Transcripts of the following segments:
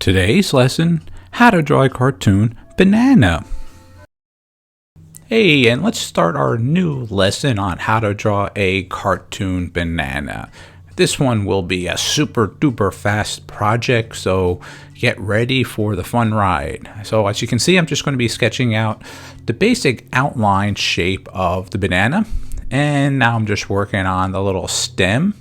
Today's lesson, how to draw a cartoon banana. Hey, and let's start our new lesson on how to draw a cartoon banana. This one will be a super duper fast project, so get ready for the fun ride. So as you can see, I'm just going to be sketching out the basic outline shape of the banana. And now I'm just working on the little stem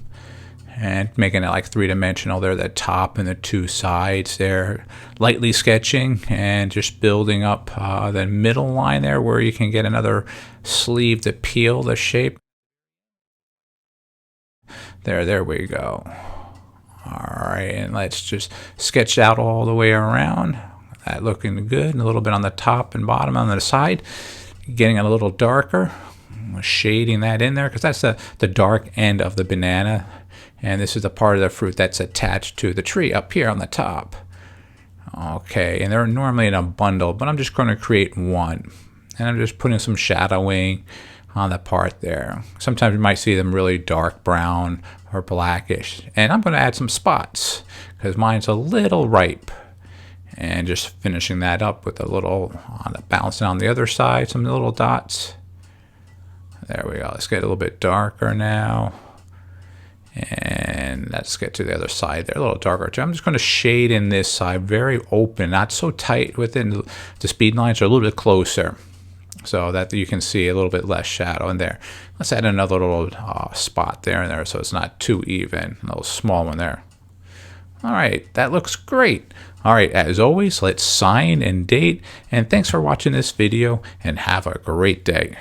and making it like three-dimensional there, the top and the two sides there, lightly sketching and just building up the middle line there where you can get another sleeve to peel the shape. There we go. All right, and let's just sketch out all the way around. That looking good, and a little bit on the top and bottom on the side, getting it a little darker, shading that in there because that's the dark end of the banana. And this is the part of the fruit that's attached to the tree up here on the top. Okay, and they're normally in a bundle, but I'm just going to create one. And I'm just putting some shadowing on the part there. Sometimes you might see them really dark brown or blackish. And I'm going to add some spots because mine's a little ripe. And just finishing that up with a little, bouncing on the other side, some little dots. There we go. Let's get a little bit darker now. And let's get to the other side there, a little darker too. I'm just going to shade in this side, very open, not so tight within the speed lines, are a little bit closer so that you can see a little bit less shadow in there. Let's add another little spot there and there so it's not too even, a little small one there. All right, that looks great. All right, as always, let's sign and date. And thanks for watching this video and have a great day.